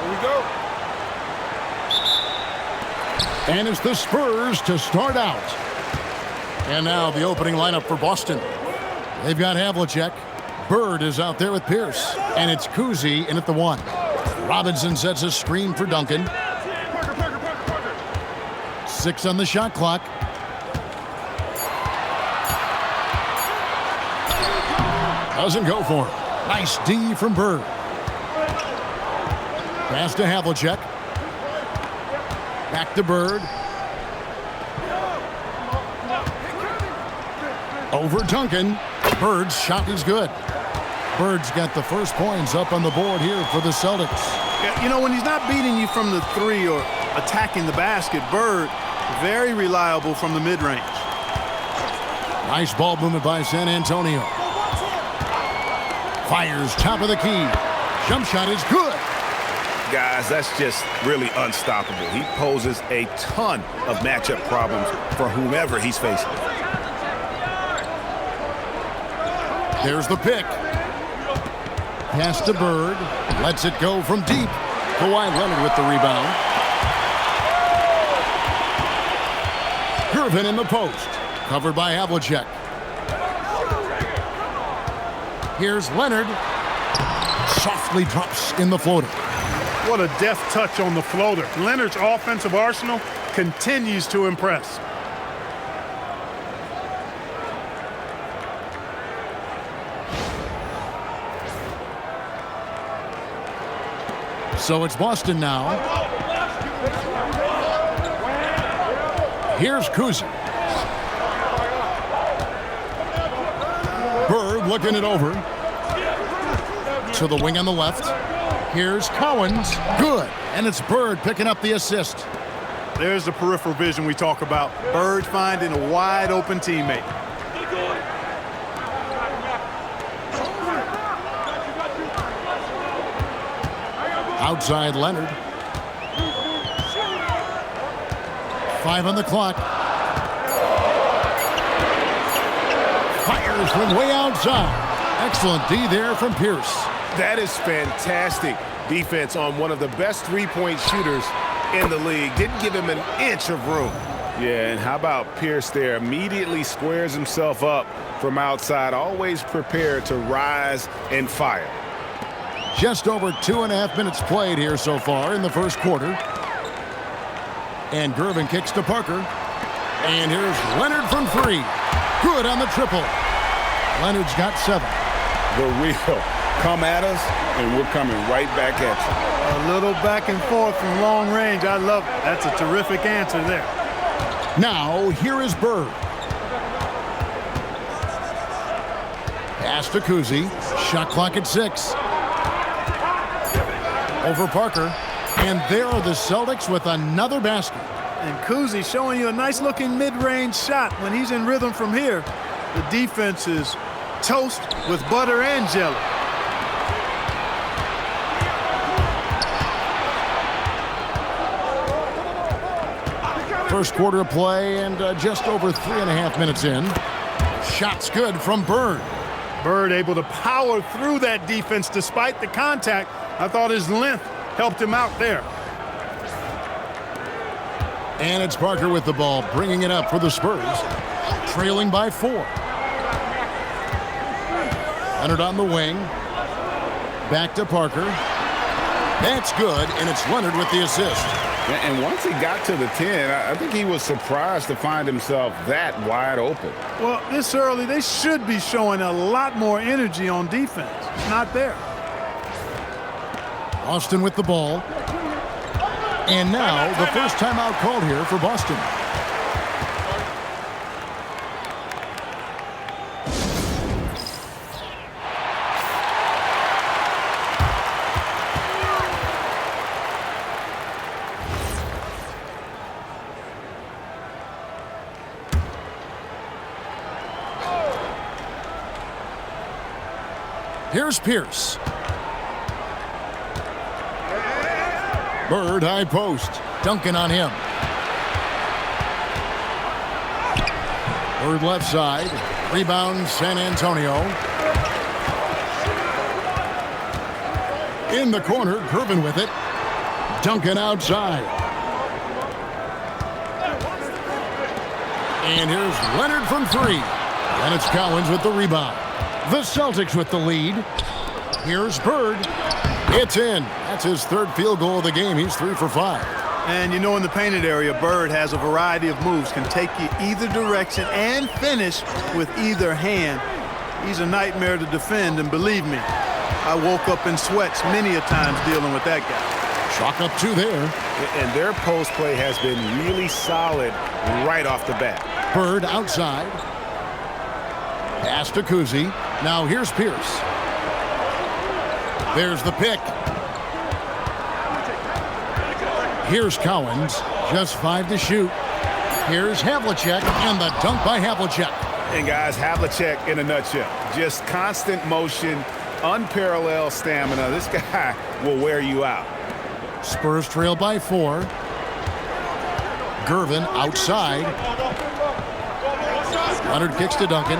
Here we go. And it's the Spurs to start out. And now the opening lineup for Boston. They've got Havlicek. Bird is out there with Pierce. And it's Kuzi in at the 1. Robinson sets a screen for Duncan. 6 on the shot clock. Doesn't go for it. Nice D from Bird. Pass to Havlicek. Back to Bird. Over Duncan. Bird's shot is good. Bird's got the first points up on the board here for the Celtics. Yeah, you know, when he's not beating you from the 3 or attacking the basket, Bird, very reliable from the mid-range. Nice ball movement by San Antonio. Fires top of the key. Jump shot is good. Guys, that's just really unstoppable. He poses a ton of matchup problems for whomever he's facing. There's the pick. Pass to Bird. Lets it go from deep. Kawhi Leonard with the rebound. Irvin in the post. Covered by Havlicek. Here's Leonard. Softly drops in the floater. What a deft touch on the floater. Leonard's offensive arsenal continues to impress. So it's Boston now. Here's Kuzi. Bird looking it over. To the wing on the left. Here's Cowens. Good. And it's Bird picking up the assist. There's the peripheral vision we talk about. Bird finding a wide open teammate. Outside Leonard. 5 on the clock. Fires from way outside. Excellent D there from Pierce. That is fantastic defense on one of the best three-point shooters in the league. Didn't give him an inch of room. Yeah, and how about Pierce there? Immediately squares himself up from outside, always prepared to rise and fire. Just over 2.5 minutes played here so far in the first quarter. And Gervin kicks to Parker. And here's Leonard from 3. Good on the triple. Leonard's got 7. The real come at us, and we're coming right back at you. A little back and forth from long range. I love it. That's a terrific answer there. Now, here is Bird. Pass to Kuzi. Shot clock at 6. Over Parker. And there are the Celtics with another basket. And Kuzi showing you a nice-looking mid-range shot when he's in rhythm from here. The defense is toast with butter and jelly. First quarter of play and just over 3.5 minutes in. Shot's good from Bird. Bird able to power through that defense despite the contact. I thought his length helped him out there. And it's Parker with the ball, bringing it up for the Spurs. Trailing by 4. Leonard on the wing. Back to Parker. That's good, and it's Leonard with the assist. And once he got to the 10, I think he was surprised to find himself that wide open. Well, this early, they should be showing a lot more energy on defense. It's not there. Austin with the ball. And now the first timeout called here for Boston. Here's Pierce. Bird high post. Duncan on him. Bird left side. Rebound San Antonio. In the corner, Gervin with it. Duncan outside. And here's Leonard from three. And it's Collins with the rebound. The Celtics with the lead. Here's Bird. It's in. That's his third field goal of the game. He's 3 for 5. And you know, in the painted area, Bird has a variety of moves, can take you either direction and finish with either hand. He's a nightmare to defend, and believe me, I woke up in sweats many a times dealing with that guy. Chalk up 2 there. And their post play has been really solid right off the bat. Bird outside. Pass to Kuzi. Now here's Pierce. There's the pick. Here's Collins. Just 5 to shoot. Here's Havlicek, and the dunk by Havlicek. And guys, Havlicek in a nutshell. Just constant motion, unparalleled stamina. This guy will wear you out. Spurs trail by 4. Gervin outside. Leonard kicks to Duncan.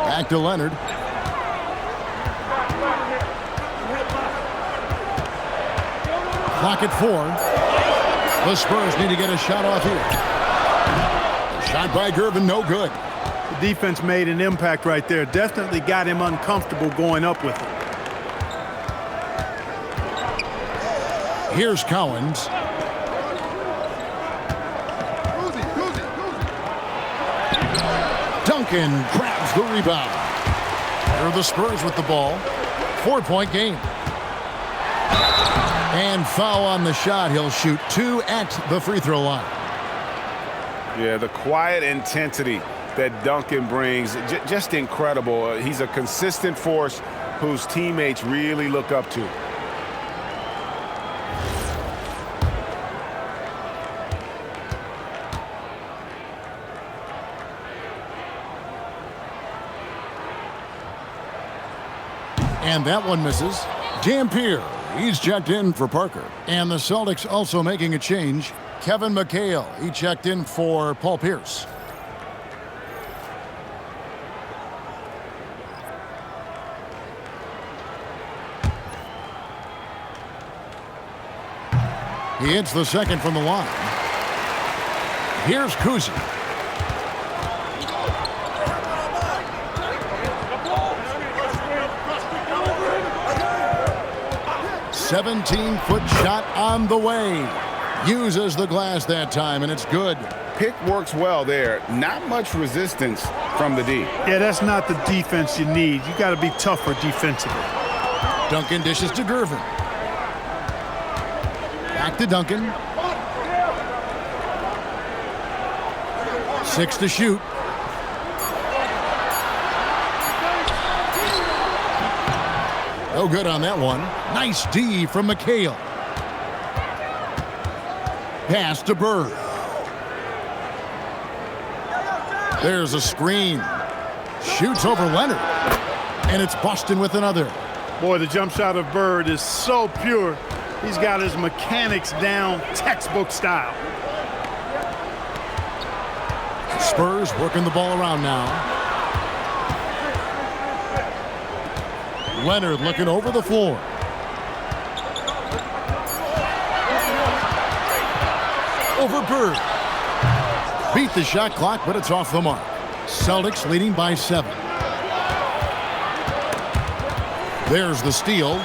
Back to Leonard. Clock at 4. The Spurs need to get a shot off here. Shot by Gervin, no good. The defense made an impact right there. Definitely got him uncomfortable going up with it. Here's Collins. Duncan grabs the rebound. Here are the Spurs with the ball. 4-point game. And foul on the shot. He'll shoot 2 at the free throw line. Yeah, the quiet intensity that Duncan brings, just incredible. He's a consistent force whose teammates really look up to. And that one misses. Dampier, he's checked in for Parker. And the Celtics also making a change. Kevin McHale, he checked in for Paul Pierce. He hits the second from the line. Here's Kuzi. "17-foot shot on the way." Uses the glass that time, and it's good. Pick works well there. Not much resistance from the D. Yeah, that's not the defense you need. You got to be tougher defensively. Duncan dishes to Gervin. Back to Duncan. 6 to shoot. No good on that one. Nice D from McHale. Pass to Bird. There's a screen. Shoots over Leonard. And it's Boston with another. Boy, the jump shot of Bird is so pure. He's got his mechanics down, textbook style. Spurs working the ball around now. Leonard looking over the floor. Over Bird. Beat the shot clock, but it's off the mark. Celtics leading by 7. There's the steal.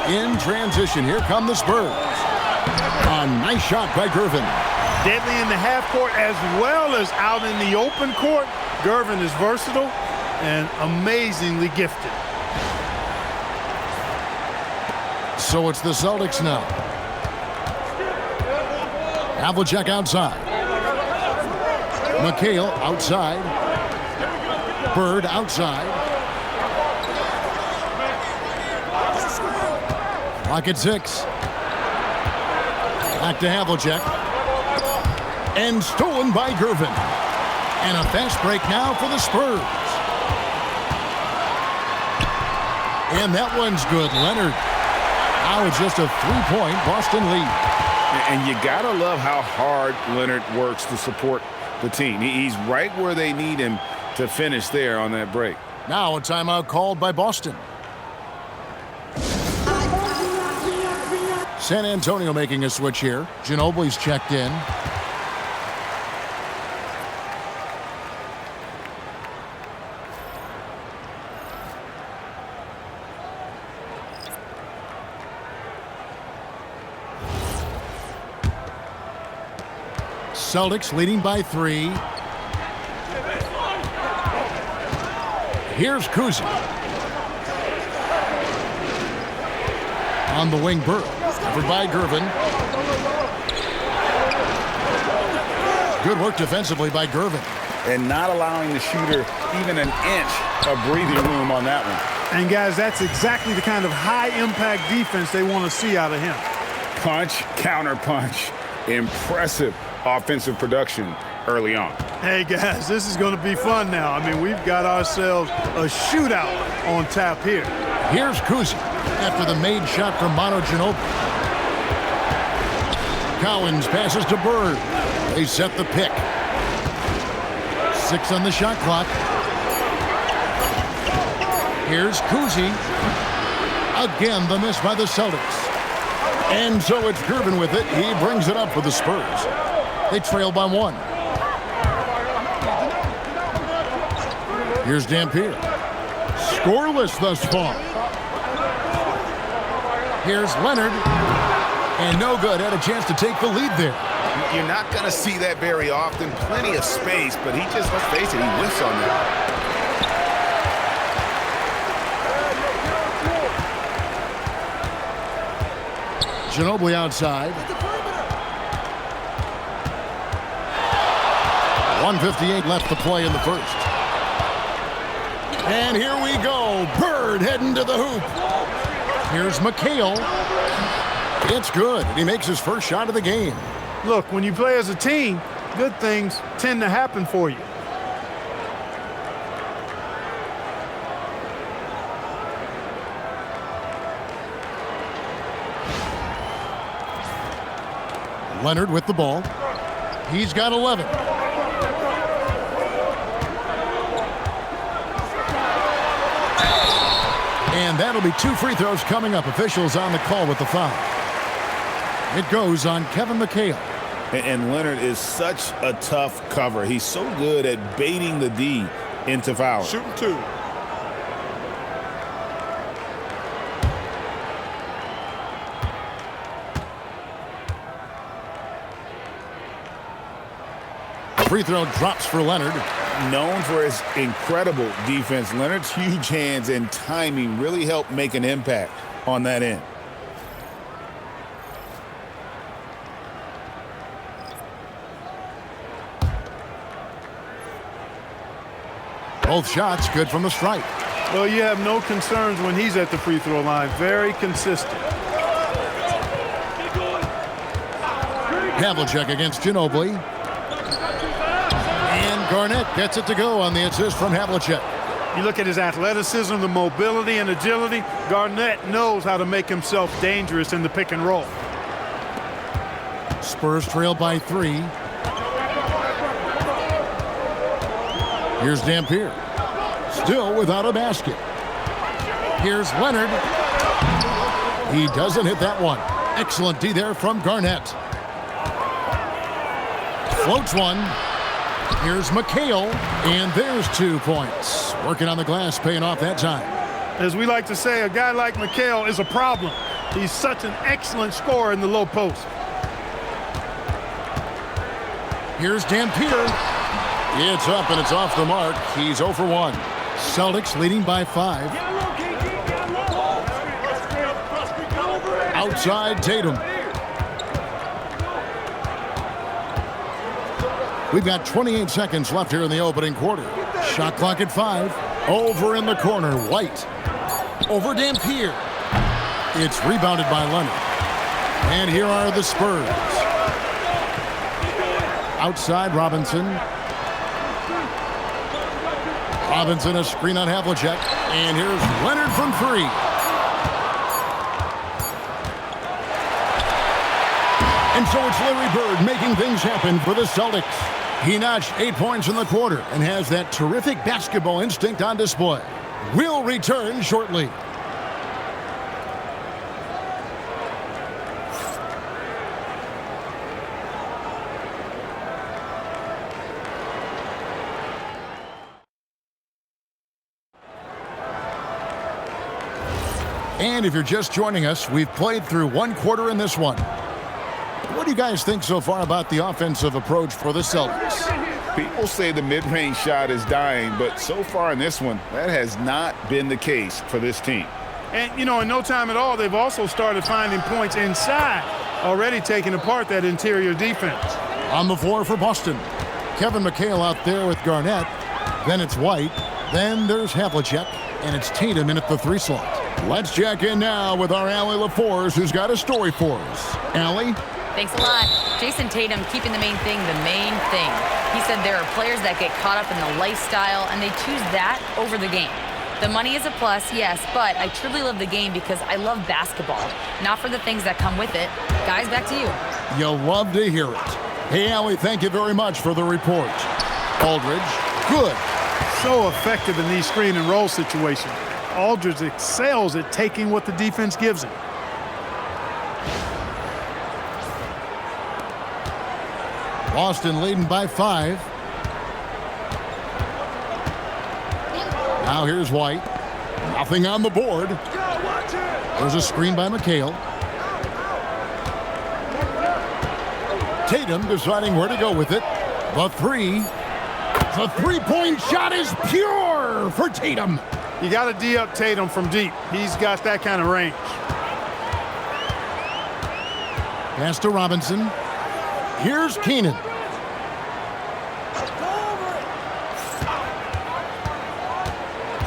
In transition, here come the Spurs. A nice shot by Gervin. Deadly in the half court as well as out in the open court. Gervin is versatile and amazingly gifted. So it's the Celtics now. Havlicek outside. McHale outside. Bird outside. Clock at 6. Back to Havlicek. And stolen by Gervin. And a fast break now for the Spurs. And that one's good. Leonard. Now it's just a 3-point Boston lead. And you got to love how hard Leonard works to support the team. He's right where they need him to finish there on that break. Now a timeout called by Boston. San Antonio making a switch here. Ginobili's checked in. Celtics leading by 3. Here's Kuzi. On the wing, Bird. Covered by Gervin. Good work defensively by Gervin. And not allowing the shooter even an inch of breathing room on that one. And, guys, that's exactly the kind of high-impact defense they want to see out of him. Punch, counter punch. Impressive offensive production early on. Hey, guys, this is going to be fun now. I mean, we've got ourselves a shootout on tap here. Here's Kuzi after the made shot from Manu Ginobili. Collins passes to Bird. They set the pick. 6 on the shot clock. Here's Kuzi. Again, the miss by the Celtics. And so it's Gervin with it. He brings it up for the Spurs. They trail by 1. Here's Dampier. Scoreless thus far. Here's Leonard. And no good. Had a chance to take the lead there. You're not going to see that very often. Plenty of space, but he just, let's face it, he whiffs on that. Ginobili outside. 1:58 left to play in the first. And here we go. Bird heading to the hoop. Here's McHale. It's good. He makes his first shot of the game. Look, when you play as a team, good things tend to happen for you. Leonard with the ball. He's got 11. And that'll be 2 free throws coming up. Officials on the call with the foul. It goes on Kevin McHale. And Leonard is such a tough cover. He's so good at baiting the D into foul. Shooting 2. Free throw drops for Leonard. Known for his incredible defense, Leonard's huge hands and timing really help make an impact on that end. Both shots good from the stripe. Well, you have no concerns when he's at the free throw line. Very consistent. Havlicek against Ginobili. And Garnett gets it to go on the assist from Havlicek. You look at his athleticism, the mobility, and agility. Garnett knows how to make himself dangerous in the pick and roll. Spurs trail by 3. Here's Dampier. Still without a basket. Here's Leonard. He doesn't hit that one. Excellent D there from Garnett. Floats one. Here's McHale. And there's 2 points. Working on the glass, paying off that time. As we like to say, a guy like McHale is a problem. He's such an excellent scorer in the low post. Here's Dampier. It's up and it's off the mark. He's 0 for 1. Celtics leading by 5. Outside Tatum. We've got 28 seconds left here in the opening quarter. Shot clock at 5. Over in the corner, White. Over Dampier. It's rebounded by Leonard. And here are the Spurs. Outside Robinson. Robinson, a screen on Havlicek. And here's Leonard from 3. And so it's Larry Bird making things happen for the Celtics. He notched 8 points in the quarter and has that terrific basketball instinct on display. We'll return shortly. And if you're just joining us, we've played through one quarter in this one. What do you guys think so far about the offensive approach for the Celtics? People say the mid-range shot is dying, but so far in this one, that has not been the case for this team. And, in no time at all, they've also started finding points inside, already taking apart that interior defense. On the floor for Boston, Kevin McHale out there with Garnett. Then it's White. Then there's Havlicek, and it's Tatum in at the 3 slot. Let's check in now with our Allie LaForce, who's got a story for us. Allie? Thanks a lot. Jason Tatum keeping the main thing the main thing. He said there are players that get caught up in the lifestyle, and they choose that over the game. The money is a plus, yes, but I truly love the game because I love basketball, not for the things that come with it. Guys, back to you. You'll love to hear it. Hey, Allie, thank you very much for the report. Aldridge, good. So effective in these screen and roll situations. Aldridge excels at taking what the defense gives him. Boston leading by 5. Now here's White. Nothing on the board. There's a screen by McHale. Tatum deciding where to go with it. The 3. The three-point shot is pure for Tatum. You got to D up Tatum from deep. He's got that kind of range. Pass to Robinson. Here's Keenan.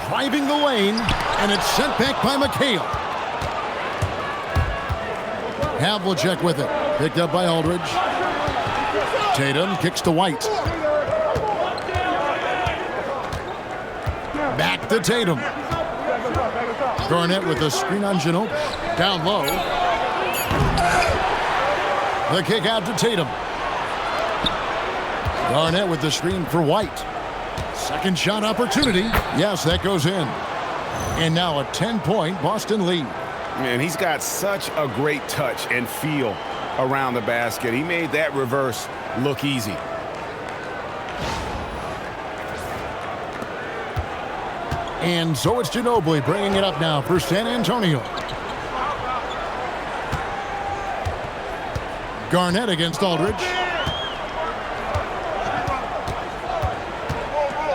Driving the lane, and it's sent back by McHale. Havlicek with it. Picked up by Aldridge. Tatum kicks to White. Back to Tatum. Garnett with the screen on Ginobili. Down low. The kick out to Tatum. Garnett with the screen for White. Second shot opportunity. Yes, that goes in. And now a 10-point Boston lead. Man, he's got such a great touch and feel around the basket. He made that reverse look easy. And so it's Ginobili bringing it up now for San Antonio. Garnett against Aldridge.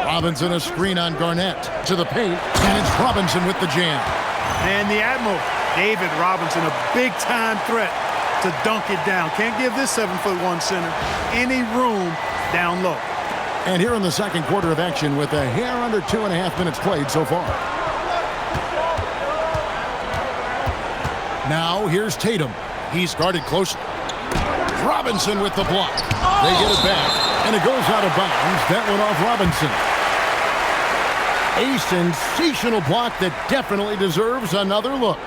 Robinson a screen on Garnett to the paint, and it's Robinson with the jam. And the Admiral, David Robinson, a big-time threat to dunk it down. Can't give this 7'1" center any room down low. And here in the second quarter of action with a hair under 2.5 minutes played so far. Now here's Tatum. He's guarded closely. Robinson with the block. They get it back, and it goes out of bounds. That went off Robinson. A sensational block that definitely deserves another look.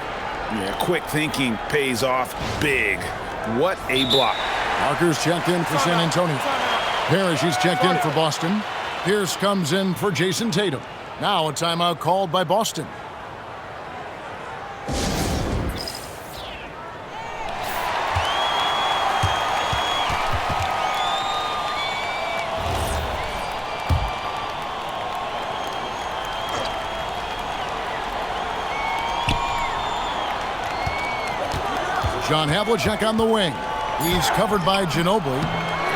Yeah, quick thinking pays off big. What a block. Parker's checked in for San Antonio. Parrish is checked in for Boston. Pierce comes in for Jason Tatum. Now a timeout called by Boston. John Havlicek on the wing. He's covered by Ginobili.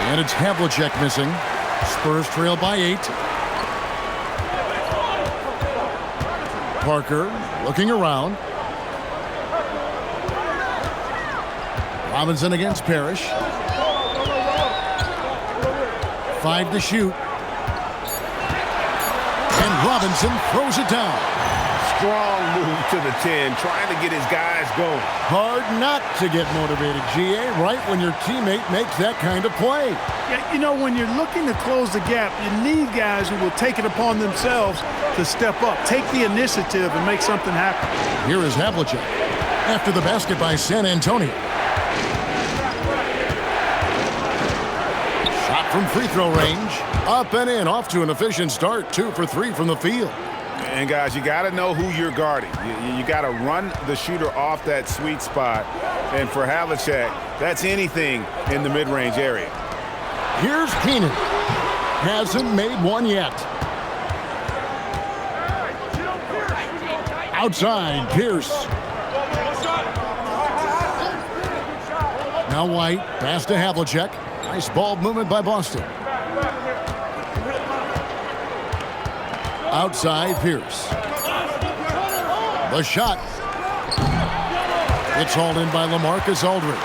And it's Havlicek missing. Spurs trail by 8. Parker looking around. Robinson against Parrish. 5 to shoot. And Robinson throws it down. Strong move to the 10, trying to get his guys going. Hard not to get motivated, GA, right when your teammate makes that kind of play. Yeah, when you're looking to close the gap, you need guys who will take it upon themselves to step up, take the initiative, and make something happen. Here is Havlicek after the basket by San Antonio. Shot from free throw range. Up and in, off to an efficient start. 2 for 3 from the field. And, guys, you got to know who you're guarding. You got to run the shooter off that sweet spot. And for Havlicek, that's anything in the mid-range area. Here's Keenan. Hasn't made one yet. Outside, Pierce. Now White, pass to Havlicek. Nice ball movement by Boston. Outside, Pierce. The shot. It's hauled in by LaMarcus Aldridge.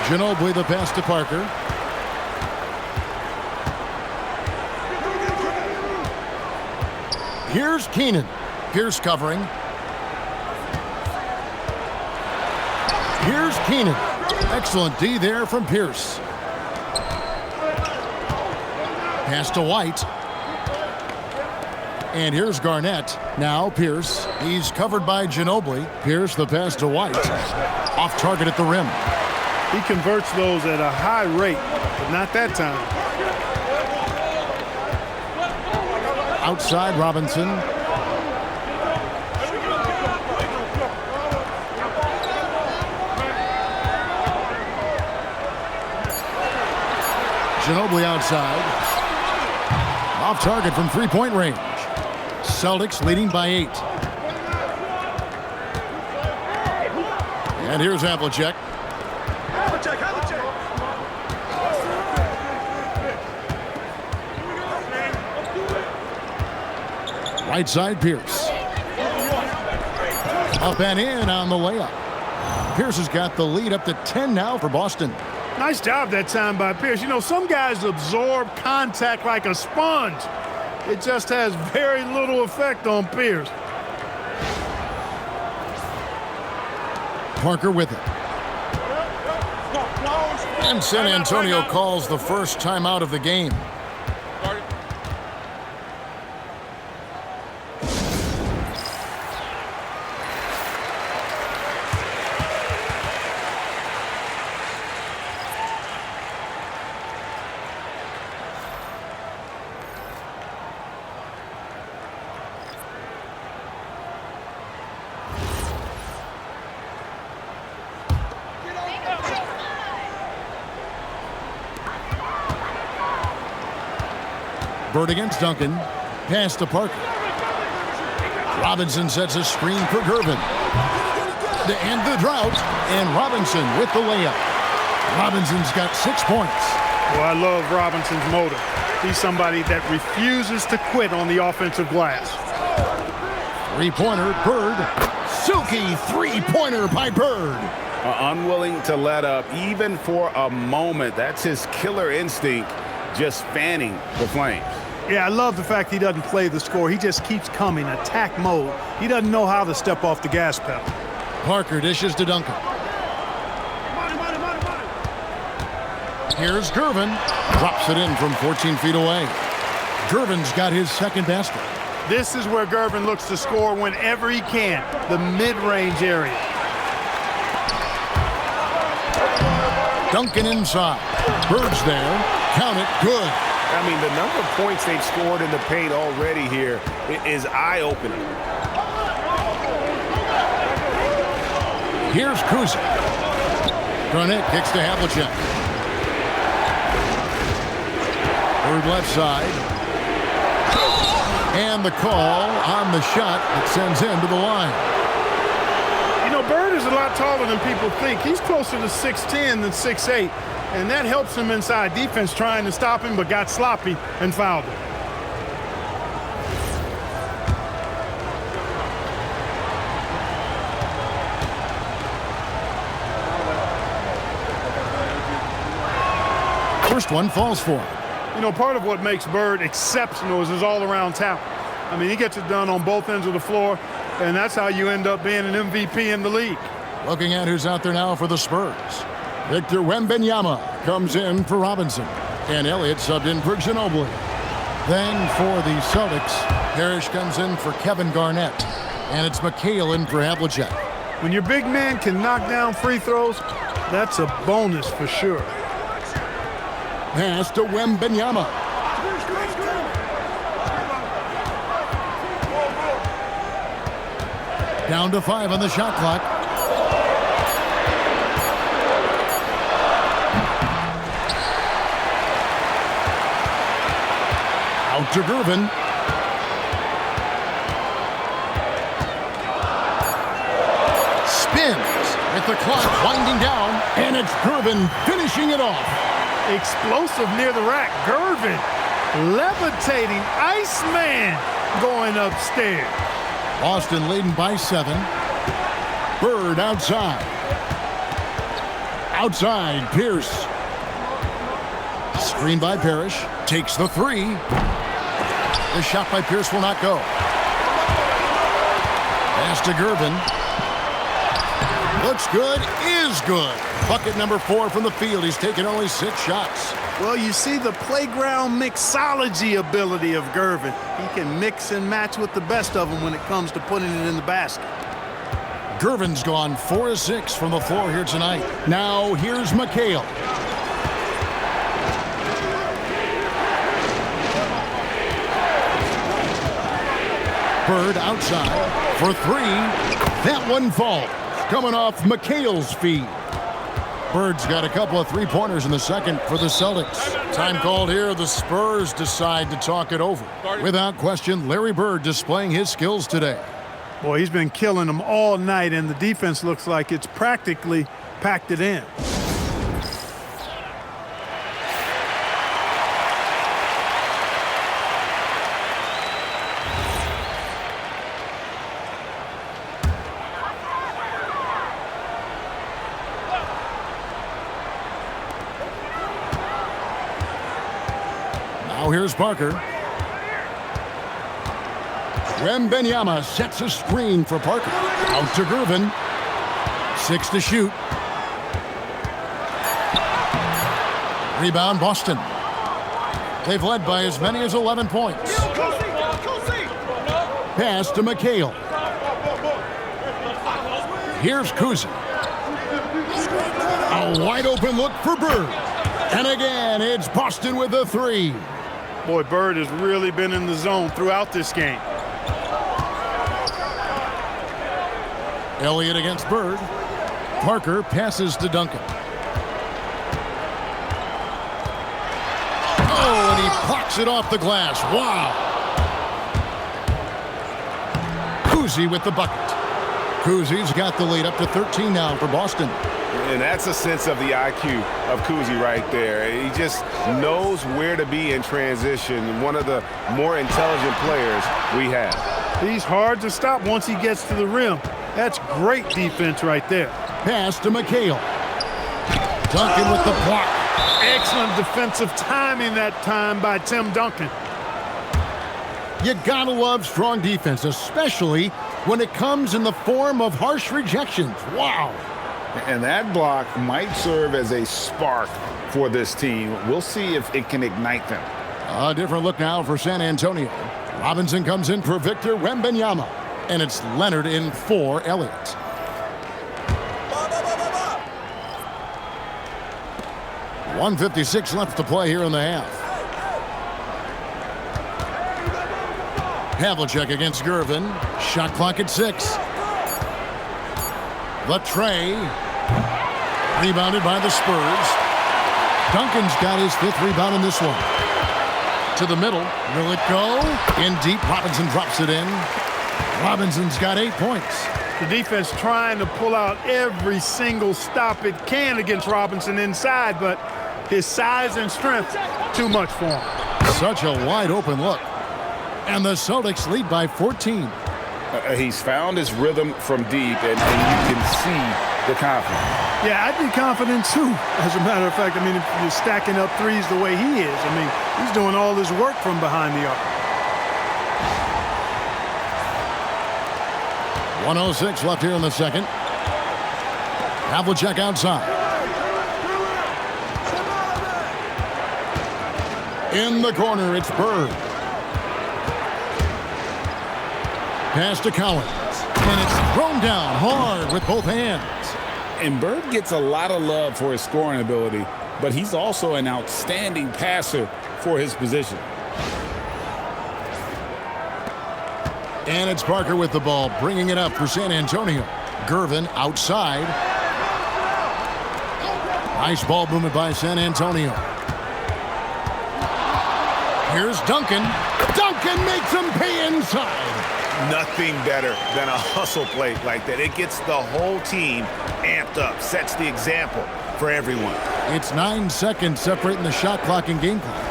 Ginobili the pass to Parker. Here's Keenan. Pierce covering. Here's Keenan. Excellent D there from Pierce. Pass to White. And here's Garnett. Now Pierce. He's covered by Ginobili. Pierce the pass to White. Off target at the rim. He converts those at a high rate, but not that time. Outside Robinson. Ginobili outside. Off target from three-point range. Celtics leading by 8. And here's Havlicek. Right side, Pierce. Up and in on the layup. Pierce has got the lead up to 10 now for Boston. Nice job that time by Pierce. You know, some guys absorb contact like a sponge. It just has very little effect on Pierce. Parker with it. And San Antonio calls the first timeout of the game. Bird against Duncan. Pass to Parker. Robinson sets a screen for Gervin. To end the drought. And Robinson with the layup. Robinson's got 6 points. Well, I love Robinson's motor. He's somebody that refuses to quit on the offensive glass. Three-pointer, Bird. Silky three-pointer by Bird. Unwilling to let up even for a moment. That's his killer instinct, just fanning the flames. Yeah, I love the fact he doesn't play the score. He just keeps coming, attack mode. He doesn't know how to step off the gas pedal. Parker dishes to Duncan. Here's Gervin. Drops it in from 14 feet away. Gervin's got his second basket. This is where Gervin looks to score whenever he can, the mid-range area. Duncan inside. Bird's there. Count it. Good. I mean, the number of points they've scored in the paint already here is eye-opening. Here's Kuzic. Garnett kicks to Havlicek. Bird left side. And the call on the shot that sends him to the line. You know, Bird is a lot taller than people think. He's closer to 6'10 than 6'8. And that helps him inside defense trying to stop him, but got sloppy and fouled him. First one falls for him. You know, part of what makes Bird exceptional is his all-around talent. I mean, he gets it done on both ends of the floor, and that's how you end up being an MVP in the league. Looking at who's out there now for the Spurs. Victor Wembanyama comes in for Robinson. And Elliott subbed in for Ginobili. Then for the Celtics, Parrish comes in for Kevin Garnett. And it's McHale in for Havlicek. When your big man can knock down free throws, that's a bonus for sure. Pass to Wembanyama. Down to 5 on the shot clock. Out to Gervin. Spins. With the clock winding down, and it's Gervin finishing it off. Explosive near the rack. Gervin levitating. Iceman going upstairs. Boston leading by 7. Bird outside. Outside, Pierce. Screen by Parrish. Takes the 3. The shot by Pierce will not go. Pass to Gervin. Looks good, is good. Bucket number 4 from the field. He's taken only 6 shots. Well, you see the playground mixology ability of Gervin. He can mix and match with the best of them when it comes to putting it in the basket. Gervin's gone 4 of 6 from the floor here tonight. Now here's McHale. Bird outside for 3. That one falls. Coming off McHale's feed. Bird's got a couple of 3-pointers in the second for the Celtics. Time called here. The Spurs decide to talk it over. Without question, Larry Bird displaying his skills today. Boy, he's been killing them all night, and the defense looks like it's practically packed it in. Now here's Parker. Wembanyama sets a screen for Parker. Out to Gervin. 6 to shoot. Rebound Boston. They've led by as many as 11 points. Pass to McHale. Here's Kuzi. A wide open look for Bird. And again, it's Boston with the 3. Boy, Bird has really been in the zone throughout this game. Elliott against Bird. Parker passes to Duncan. Oh, and he blocks it off the glass. Wow. Kuzi with the bucket. Kuzi's got the lead up to 13 now for Boston. And that's a sense of the IQ of Kuzi right there. He just knows where to be in transition. One of the more intelligent players we have. He's hard to stop once he gets to the rim. That's great defense right there. Pass to McHale. Duncan with the block. Excellent defensive timing that time by Tim Duncan. You gotta love strong defense, especially when it comes in the form of harsh rejections. Wow. And that block might serve as a spark for this team. We'll see if it can ignite them. A different look now for San Antonio. Robinson comes in for Victor Wembanyama. And it's Leonard in for Elliott. .156 left to play here in the half. Havlicek against Gervin. Shot clock at 6. The tray. Rebounded by the Spurs. Duncan's got his 5th rebound in this one. To the middle. Will it go? In deep. Robinson drops it in. Robinson's got 8 points. The defense trying to pull out every single stop it can against Robinson inside, but his size and strength, too much for him. Such a wide open look. And the Celtics lead by 14. He's found his rhythm from deep, and you can see the confidence. Yeah, I'd be confident too. As a matter of fact, I mean, if you're stacking up threes the way he is, I mean, he's doing all his work from behind the arc. 1:06 left here in the second. Havlicek outside. In the corner, it's Bird. Pass to Collins. And it's thrown down hard with both hands. And Bird gets a lot of love for his scoring ability, but he's also an outstanding passer for his position. And it's Parker with the ball, bringing it up for San Antonio. Gervin outside. Nice ball movement by San Antonio. Here's Duncan. Duncan makes him pay inside. Nothing better than a hustle play like that. It gets the whole team amped up, sets the example for everyone. It's 9 seconds separating the shot clock and game clock.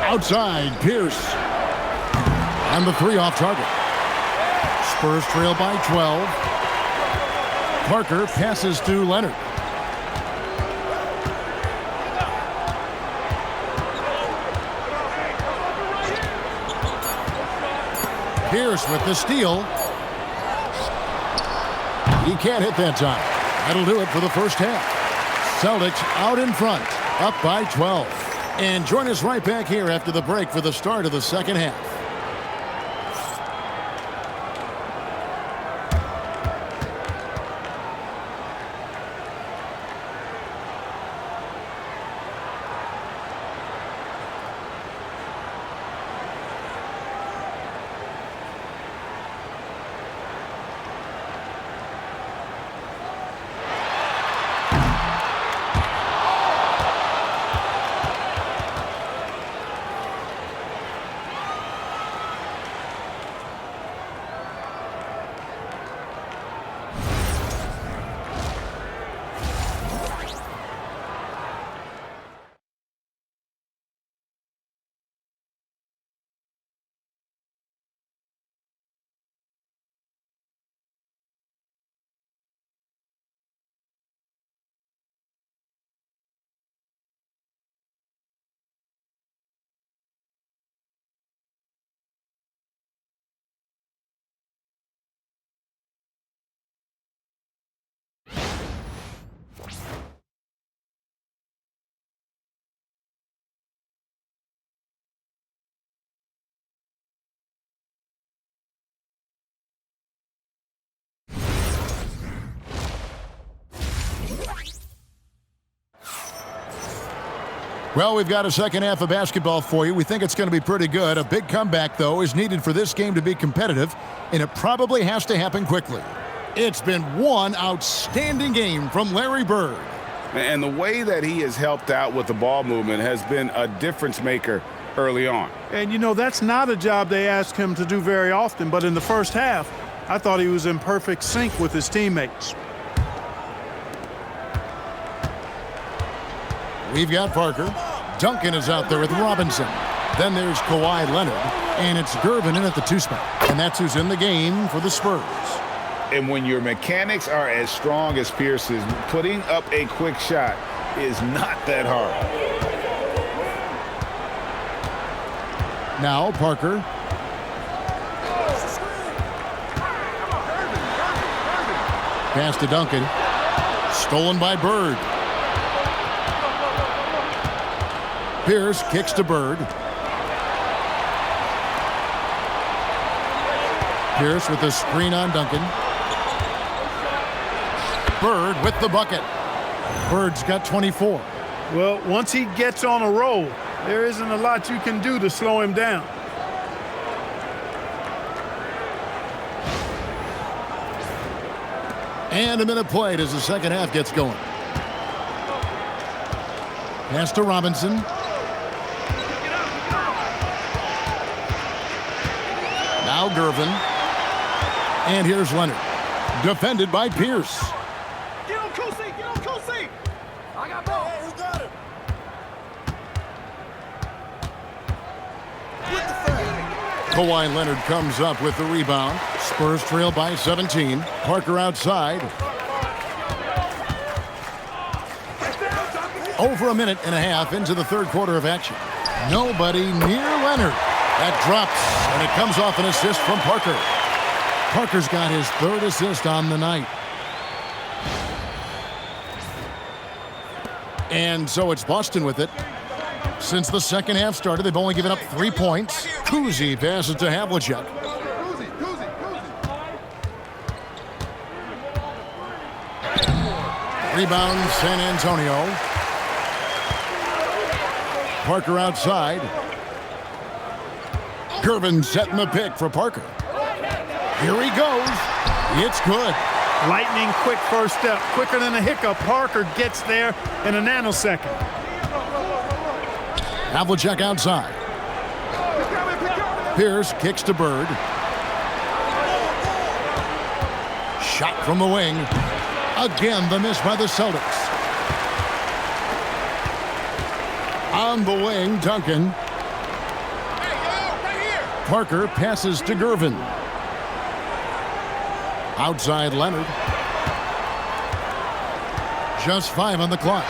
Outside, Pierce. And the 3 off target. Spurs trail by 12. Parker passes to Leonard. Pierce with the steal. He can't hit that time. That'll do it for the first half. Celtics out in front, up by 12. And join us right back here after the break for the start of the second half. Well, we've got a second half of basketball for you. We think it's going to be pretty good. A big comeback, though, is needed for this game to be competitive, and it probably has to happen quickly. It's been one outstanding game from Larry Bird. And the way that he has helped out with the ball movement has been a difference maker early on. And, you know, that's not a job they ask him to do very often, but in the first half, I thought he was in perfect sync with his teammates. We've got Parker. Duncan is out there with Robinson. Then there's Kawhi Leonard. And it's Gervin in at the 2 spot. And that's who's in the game for the Spurs. And when your mechanics are as strong as Pierce's, putting up a quick shot is not that hard. Now Parker. Pass to Duncan. Stolen by Bird. Pierce kicks to Bird. Pierce with the screen on Duncan. Bird with the bucket. Bird's got 24. Well, once he gets on a roll, there isn't a lot you can do to slow him down. And a minute played as the second half gets going. Pass to Robinson. Now Gervin. And here's Leonard. Defended by Pierce. Get on Kusi! Get on Kusi! I got ball. Hey, who got him? With the flag. Kawhi Leonard comes up with the rebound. Spurs trail by 17. Parker outside. Over a minute and a half into the third quarter of action. Nobody near Leonard. That drops, and it comes off an assist from Parker. Parker's got his 3rd assist on the night. And so it's Boston with it. Since the second half started, they've only given up 3 points. Kuzi passes to Havlicek. Rebound, San Antonio. Parker outside. Gervin setting the pick for Parker. Here he goes. It's good. Lightning quick first step. Quicker than a hiccup. Parker gets there in a nanosecond. Havlicek outside. Pierce kicks to Bird. Shot from the wing. Again, the miss by the Celtics. On the wing, Duncan. Parker passes to Gervin. Outside Leonard. Just 5 on the clock.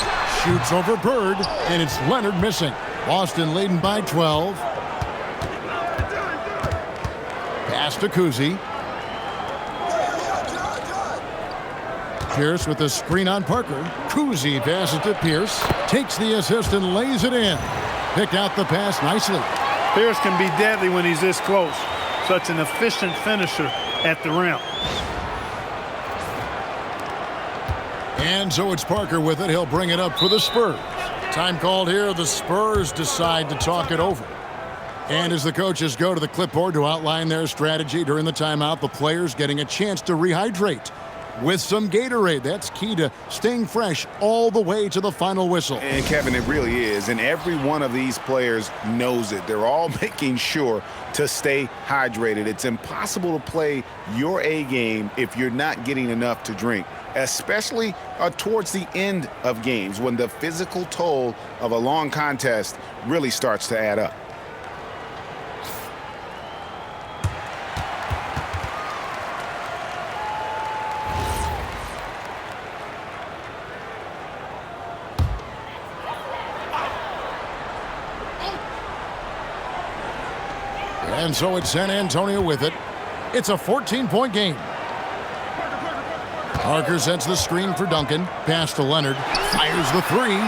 Shoots over Bird, and it's Leonard missing. Boston leading by 12. Pass to Kuzi. Pierce with the screen on Parker. Kuzi passes to Pierce. Takes the assist and lays it in. Picked out the pass nicely. Pierce can be deadly when he's this close. Such an efficient finisher at the rim. And so it's Parker with it. He'll bring it up for the Spurs. Time called here. The Spurs decide to talk it over. And as the coaches go to the clipboard to outline their strategy during the timeout, the players getting a chance to rehydrate with some Gatorade. That's key to staying fresh all the way to the final whistle. And, Kevin, it really is. And every one of these players knows it. They're all making sure to stay hydrated. It's impossible to play your A game if you're not getting enough to drink, especially towards the end of games when the physical toll of a long contest really starts to add up. And so it's San Antonio with it. It's a 14-point game. Parker sets the screen for Duncan. Pass to Leonard. Fires the three.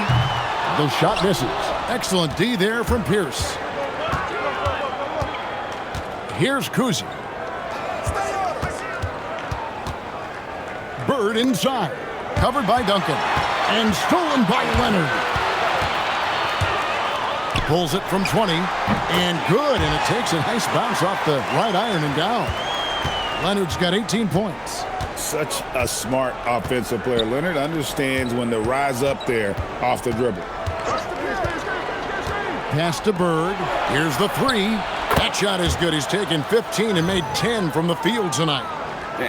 The shot misses. Excellent D there from Pierce. Here's Kuzi. Bird inside. Covered by Duncan. And stolen by Leonard. Pulls it from 20. And good. And it takes a nice bounce off the right iron and down. Leonard's got 18 points. Such a smart offensive player. Leonard understands when to rise up there off the dribble. Pass to Bird. Here's the three. That shot is good. He's taken 15 and made 10 from the field tonight.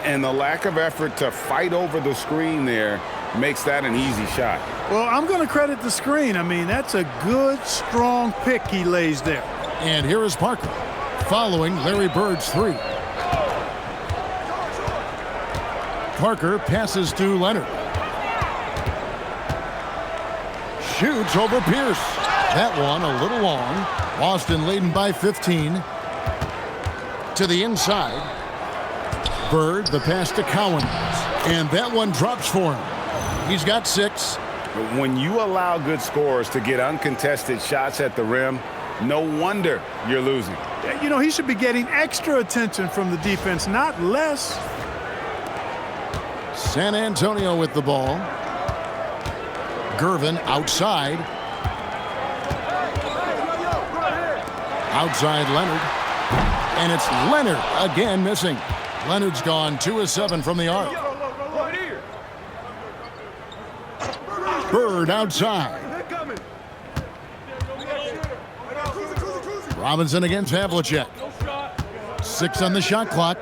And the lack of effort to fight over the screen there makes that an easy shot. Well, I'm going to credit the screen. I mean, that's a good, strong pick he lays there. And here is Parker following Larry Bird's three. Parker passes to Leonard. Shoots over Pierce. That one a little long. Boston leading by 15. To the inside. Bird, the pass to Cowens. And that one drops for him. He's got 6. When you allow good scorers to get uncontested shots at the rim, no wonder you're losing. You know, he should be getting extra attention from the defense, not less. San Antonio with the ball. Gervin outside. Outside Leonard. And it's Leonard again missing. Leonard's gone 2 of 7 from the arc. Bird outside. Robinson against Havlicek. 6 on the shot clock.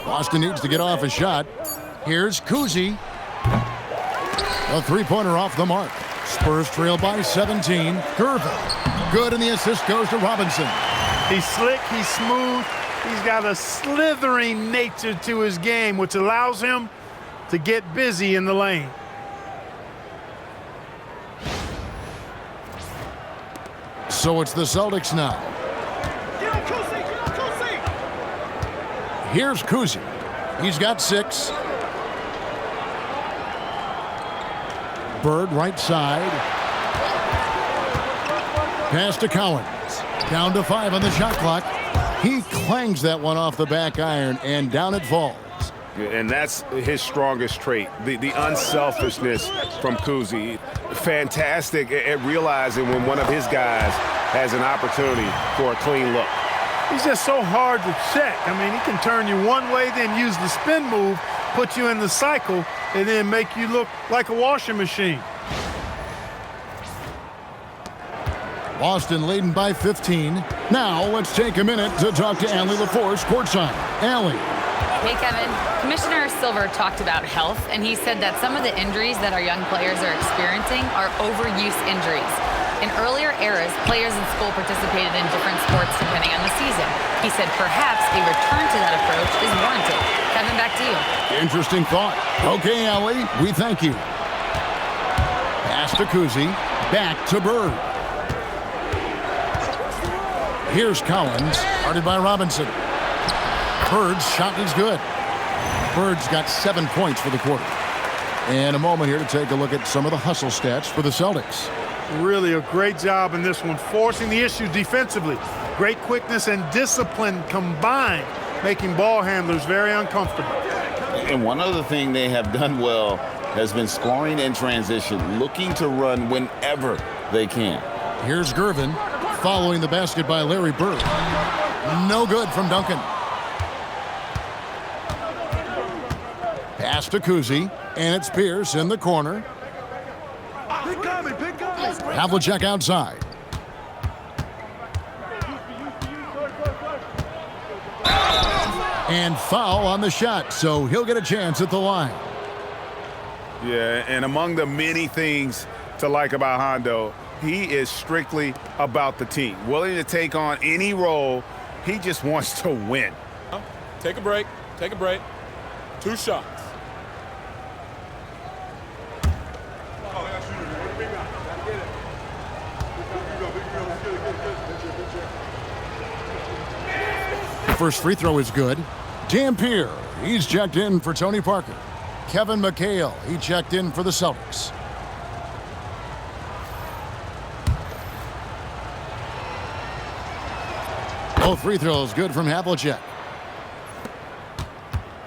Boston needs to get off a shot. Here's Kuzi. A three-pointer off the mark. Spurs trail by 17. Gervin. Good, and the assist goes to Robinson. He's slick, he's smooth. He's got a slithering nature to his game, which allows him to get busy in the lane. So it's the Celtics now. Here's Kuzi. He's got 6. Bird right side. Pass to Cowens. Down to 5 on the shot clock. He clangs that one off the back iron, and down it falls. And that's his strongest trait, the unselfishness from Kuzi. Fantastic at realizing when one of his guys has an opportunity for a clean look. He's just so hard to check. I mean, he can turn you one way, then use the spin move, put you in the cycle, and then make you look like a washing machine. Boston leading by 15. Now let's take a minute to talk to Allie LaForce courtside. Allie. Hey, Kevin. Commissioner Silver talked about health, and he said that some of the injuries that our young players are experiencing are overuse injuries. In earlier eras, players in school participated in different sports depending on the season. He said perhaps a return to that approach is warranted. Kevin, back to you. Interesting thought. Okay, Ellie, we thank you. Pass to Kuzi. Back to Bird. Here's Collins, guarded by Robinson. Bird's shot is good. Bird's got 7 points for the quarter. And a moment here to take a look at some of the hustle stats for the Celtics. Really a great job in this one, forcing the issues defensively. Great quickness and discipline combined, making ball handlers very uncomfortable. And one other thing they have done well has been scoring in transition, looking to run whenever they can. Here's Gervin, following the basket by Larry Bird. No good from Duncan. Pass to Kuzi, and it's Pierce in the corner. Havlicek outside. And foul on the shot, so he'll get a chance at the line. Yeah, and among the many things to like about Hondo, he is strictly about the team. Willing to take on any role. He just wants to win. Take a break. Take a break. 2 shots. First free throw is good. Dampier, he's checked in for Tony Parker. Kevin McHale, he checked in for the Celtics. Both free throws good from Havlicek.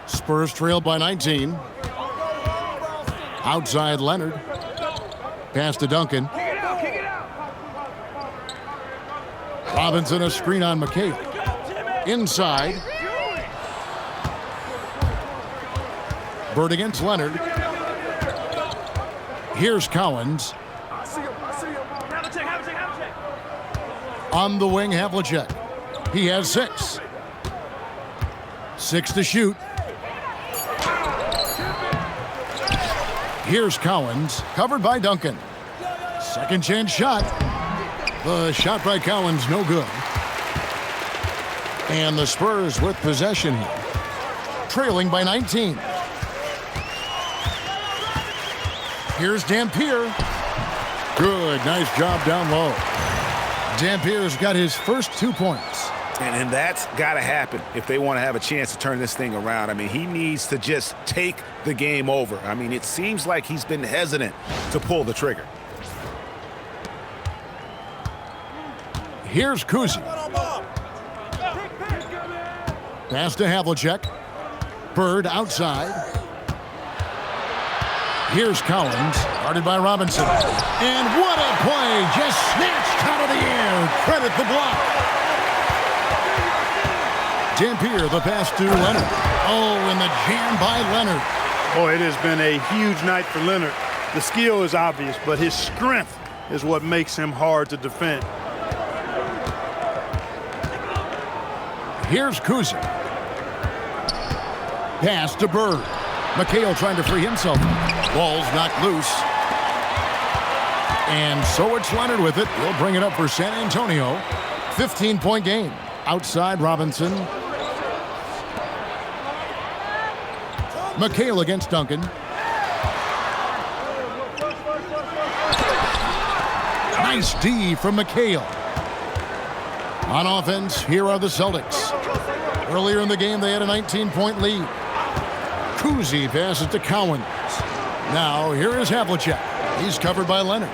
Spurs trailed by 19. Outside Leonard. Pass to Duncan. Robinson a screen on McHale. Inside. Bird against Leonard. Here's Collins. On the wing, Havlicek. He has 6. 6 to shoot. Here's Collins, covered by Duncan. Second chance shot. The shot by Collins, no good. And the Spurs with possession here, trailing by 19. Here's Dampier. Good, nice job down low. Dampier's got his first 2 points. And that's got to happen if they want to have a chance to turn this thing around. I mean, he needs to just take the game over. I mean, it seems like he's been hesitant to pull the trigger. Here's Kuzi. Pass to Havlicek. Bird outside. Here's Collins, guarded by Robinson. And what a play! Just snatched out of the air. Credit the block. Dampier, the pass to Leonard. Oh, and the jam by Leonard. Boy, it has been a huge night for Leonard. The skill is obvious, but his strength is what makes him hard to defend. Here's Kuzi. Pass to Bird. McHale trying to free himself. Ball's knocked loose. And so it's Leonard with it. He'll bring it up for San Antonio. 15-point game. Outside Robinson. McHale against Duncan. Nice D from McHale. On offense, here are the Celtics. Earlier in the game, they had a 19-point lead. Kuzi passes to Collins. Now, here is Havlicek. He's covered by Leonard.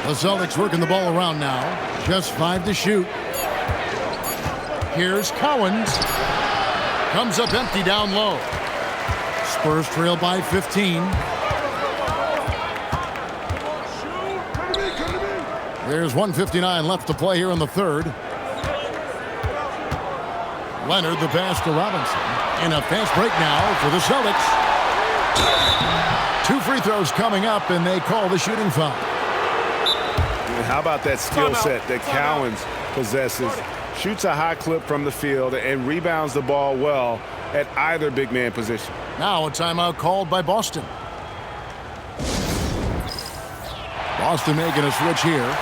The Celtics working the ball around now. Just 5 to shoot. Here's Collins. Comes up empty down low. Spurs trail by 15. There's 1:59 left to play here in the third. Leonard, the pass to Robinson. And a fast break now for the Celtics. 2 free throws coming up, and they call the shooting foul. How about that skill set that Collins possesses? Shoots a high clip from the field and rebounds the ball well at either big man position. Now a timeout called by Boston. Boston making a switch here.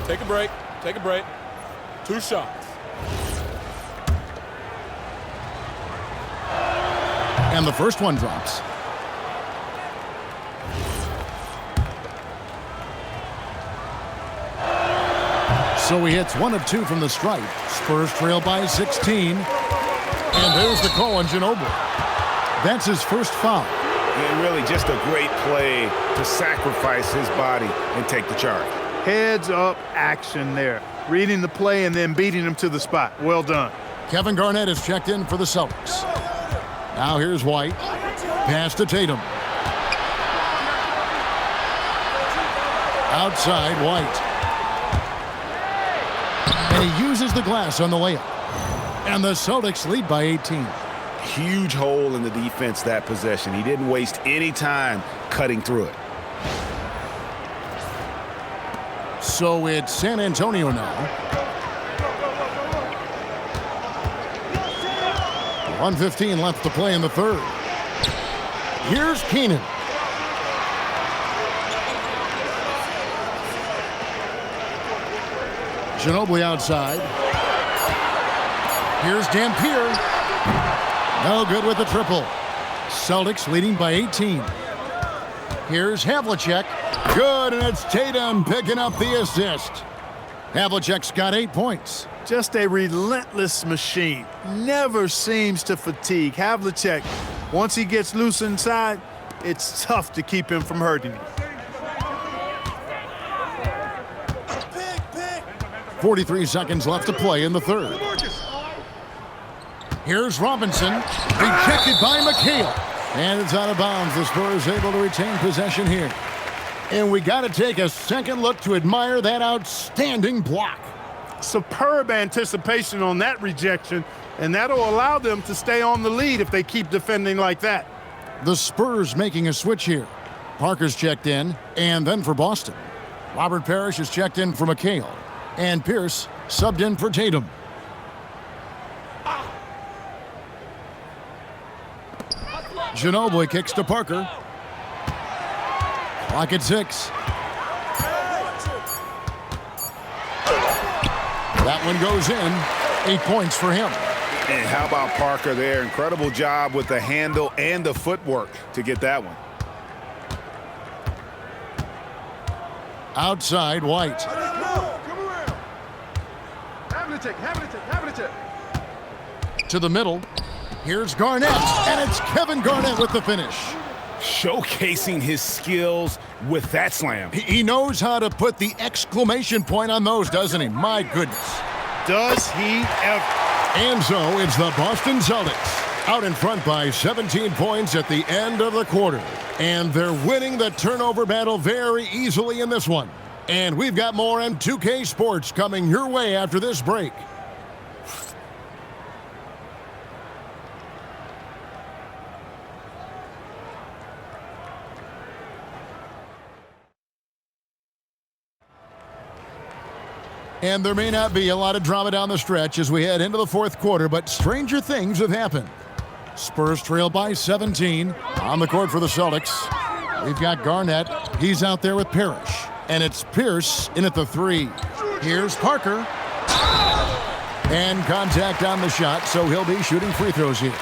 Take a break. Take a break. 2 shots. And the first one drops. So he hits 1 of 2 from the stripe. Spurs trail by 16. And there's the call on Ginobili. That's his first foul. And really just a great play to sacrifice his body and take the charge. Heads up action there. Reading the play and then beating him to the spot. Well done. Kevin Garnett is checked in for the Celtics. Now here's White. Pass to Tatum. Outside, White. And he uses the glass on the layup. And the Celtics lead by 18. Huge hole in the defense that possession. He didn't waste any time cutting through it. So it's San Antonio now. 1:15 left to play in the third. Here's Keenan. Ginobili outside. Here's Dampier. No good with the triple. Celtics leading by 18. Here's Havlicek. Good, and it's Tatum picking up the assist. Havlicek's got 8 points. Just a relentless machine. Never seems to fatigue. Havlicek, once he gets loose inside, it's tough to keep him from hurting you. 43 seconds left to play in the third. Here's Robinson. Rejected by McHale. And it's out of bounds. The Spurs able to retain possession here. And we got to take a second look to admire that outstanding block. Superb anticipation on that rejection, and that'll allow them to stay on the lead if they keep defending like that. The Spurs making a switch here. Parker's checked in, and then for Boston. Robert Parrish is checked in for McHale, and Pierce subbed in for Tatum. Ginobili kicks to Parker. Clock at 6. That one goes in. 8 points for him. And how about Parker there? Incredible job with the handle and the footwork to get that one. Outside, White. To the middle. Here's Garnett, and it's Kevin Garnett with the finish. Showcasing his skills with that slam. He knows how to put the exclamation point on those, doesn't he? My goodness. Does he ever? And so it's the Boston Celtics out in front by 17 points at the end of the quarter. And they're winning the turnover battle very easily in this one. And we've got more on 2K Sports coming your way after this break. And there may not be a lot of drama down the stretch as we head into the fourth quarter, but stranger things have happened. Spurs trail by 17 on the court for the Celtics. We've got Garnett. He's out there with Parrish. And it's Pierce in at the 3. Here's Parker. And contact on the shot, so he'll be shooting free throws here.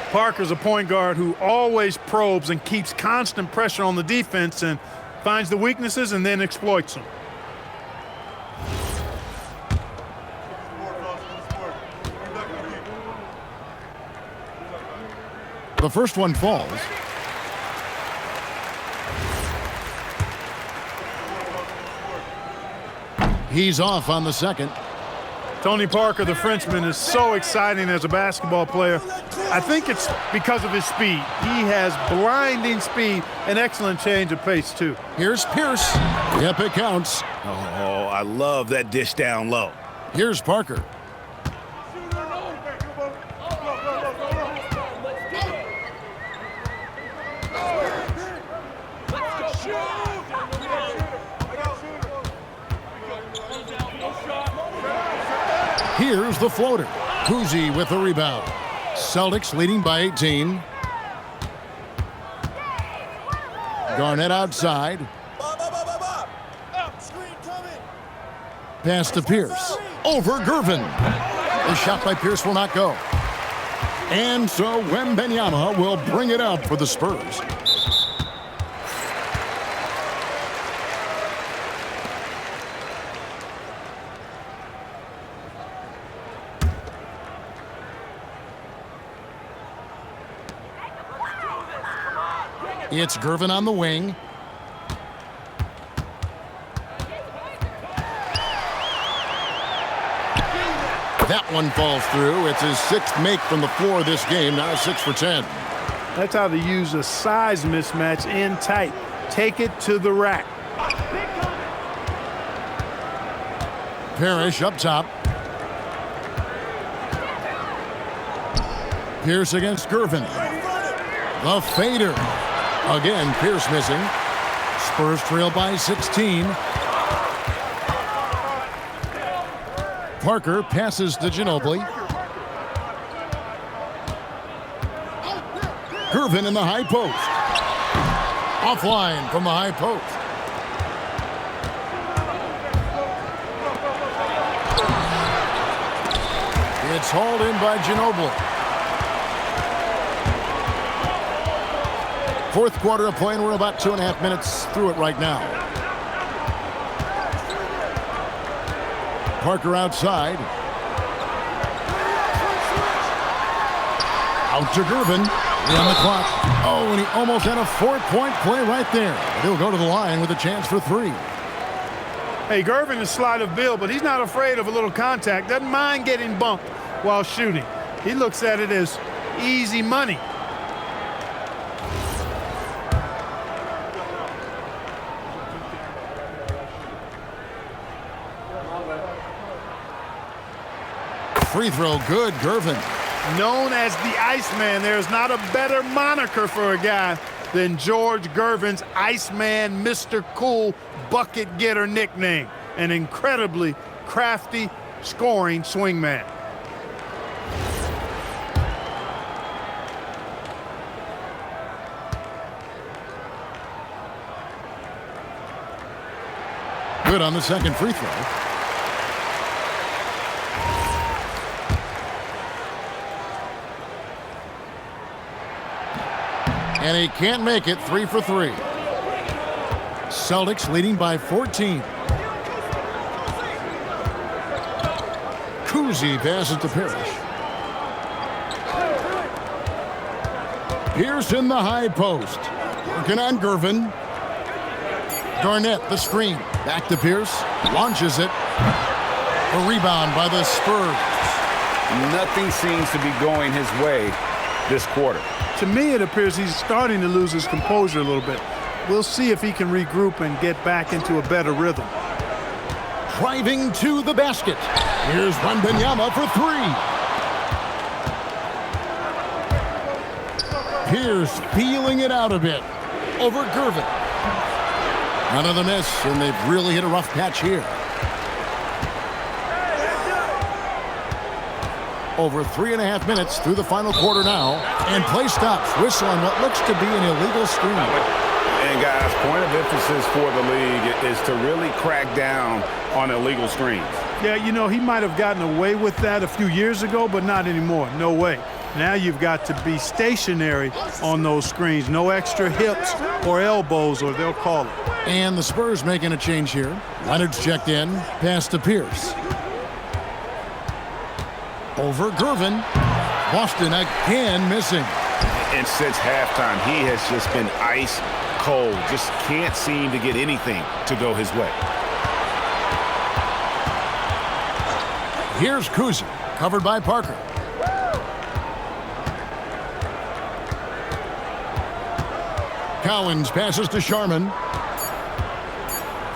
Parker's a point guard who always probes and keeps constant pressure on the defense and finds the weaknesses and then exploits them. The first one falls. He's off on the second. Tony Parker, the Frenchman, is so exciting as a basketball player. I think it's because of his speed. He has blinding speed and excellent change of pace, too. Here's Pierce. Yep, it counts. Oh, I love that dish down low. Here's Parker. Here's the floater. Kuzi with the rebound. Celtics leading by 18. Garnett outside. Pass to Pierce. Over Gervin. The shot by Pierce will not go. And so Wembanyama will bring it up for the Spurs. It's Gervin on the wing. That one falls through. It's his 6th make from the floor this game, now 6 for 10. That's how to use a size mismatch in tight. Take it to the rack. Parrish up top. Pierce against Gervin. The fader. Again, Pierce missing. Spurs trail by 16. Parker passes to Ginobili. Gervin in the high post. Offline from the high post. It's hauled in by Ginobili. Fourth quarter of play, and we're about 2.5 minutes through it right now. Parker outside. Out to Gervin. On the clock. Oh, and he almost had a 4-point play right there. He'll go to the line with a chance for 3. Hey, Gervin is slight of build, but he's not afraid of a little contact. Doesn't mind getting bumped while shooting. He looks at it as easy money. Free throw good, Gervin. Known as the Iceman, there's not a better moniker for a guy than George Gervin's Iceman, Mr. Cool bucket getter nickname. An incredibly crafty scoring swingman. Good on the second free throw. And he can't make it. 3 for 3. Celtics leading by 14. Kuzi passes to Parrish. Pierce in the high post. Working on Gervin. Garnett, the screen. Back to Pierce. Launches it. A rebound by the Spurs. Nothing seems to be going his way this quarter. To me, it appears he's starting to lose his composure a little bit. We'll see if he can regroup and get back into a better rhythm. Driving to the basket. Here's Wembanyama for 3. Pierce feeling it out a bit. Over Gervin. Another miss, and they've really hit a rough patch here. Over 3.5 minutes through the final quarter now. And play stops. Whistle on what looks to be an illegal screen. And guys, point of emphasis for the league is to really crack down on illegal screens. Yeah, you know, he might have gotten away with that a few years ago, but not anymore. No way. Now you've got to be stationary on those screens. No extra hips or elbows, or they'll call it. And the Spurs making a change here. Leonard's checked in. Pass to Pierce. Over Gervin. Boston again missing. And since halftime, he has just been ice cold. Just can't seem to get anything to go his way. Here's Kuzi, covered by Parker. Cowens passes to Sharman.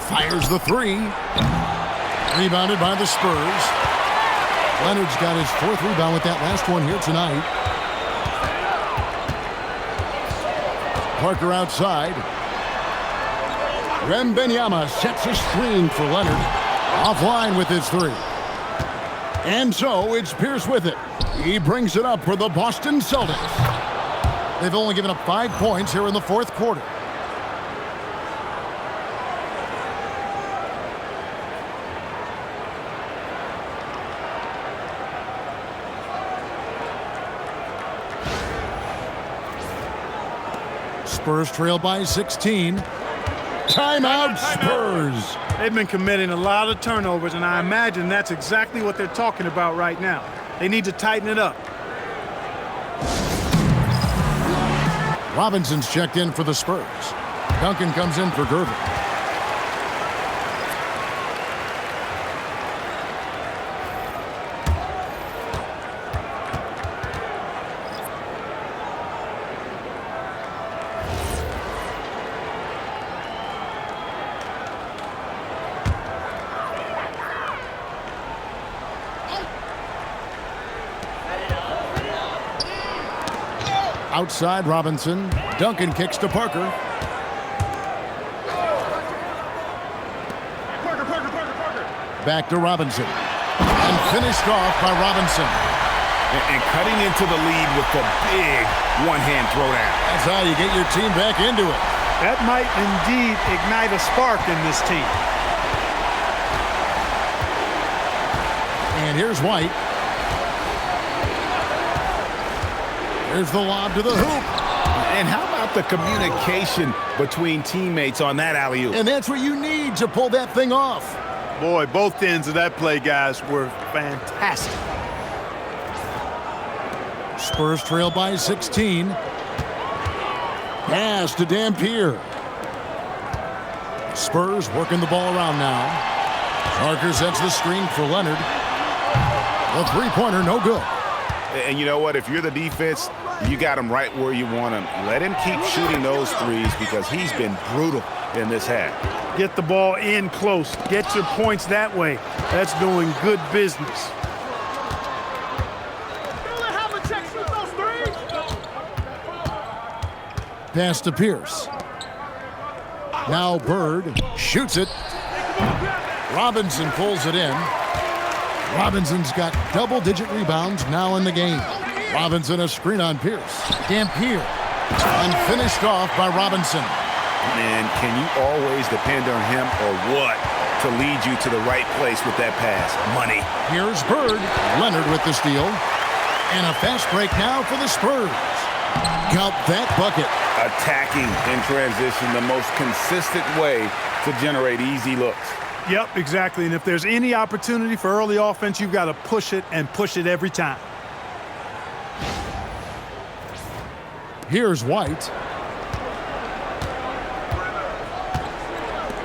Fires the 3. Rebounded by the Spurs. Leonard's got his 4th rebound with that last one here tonight. Parker outside. Wembanyama sets a screen for Leonard. Offline with his 3. And so it's Pierce with it. He brings it up for the Boston Celtics. They've only given up 5 points here in the fourth quarter. Spurs trail by 16. Timeout, Spurs. They've been committing a lot of turnovers, and I imagine that's exactly what they're talking about right now. They need to tighten it up. Robinson's checked in for the Spurs. Duncan comes in for Gervin. Outside Robinson. Duncan kicks to Parker. Back to Robinson. And finished off by Robinson. And cutting into the lead with the big one-hand throwdown. That's how you get your team back into it. That might indeed ignite a spark in this team. And here's White. Here's the lob to the hoop. And how about the communication between teammates on that alley-oop? And that's what you need to pull that thing off. Boy, both ends of that play, guys, were fantastic. Spurs trail by 16. Pass to Dampier. Spurs working the ball around now. Parker sets the screen for Leonard. The three-pointer, no good. And you know what? If you're the defense, you got him right where you want him. Let him keep shooting those threes because he's been brutal in this half. Get the ball in close. Get your points that way. That's doing good business. Pass to Pierce. Now Bird shoots it. Robinson pulls it in. Robinson's got double-digit rebounds now in the game. Robinson a screen on Pierce. Dampier. And finished off by Robinson. And can you always depend on him or what to lead you to the right place with that pass? Money. Here's Bird. Leonard with the steal. And a fast break now for the Spurs. Count that bucket. Attacking in transition, the most consistent way to generate easy looks. Yep, exactly. And if there's any opportunity for early offense, you've got to push it and push it every time. Here's White.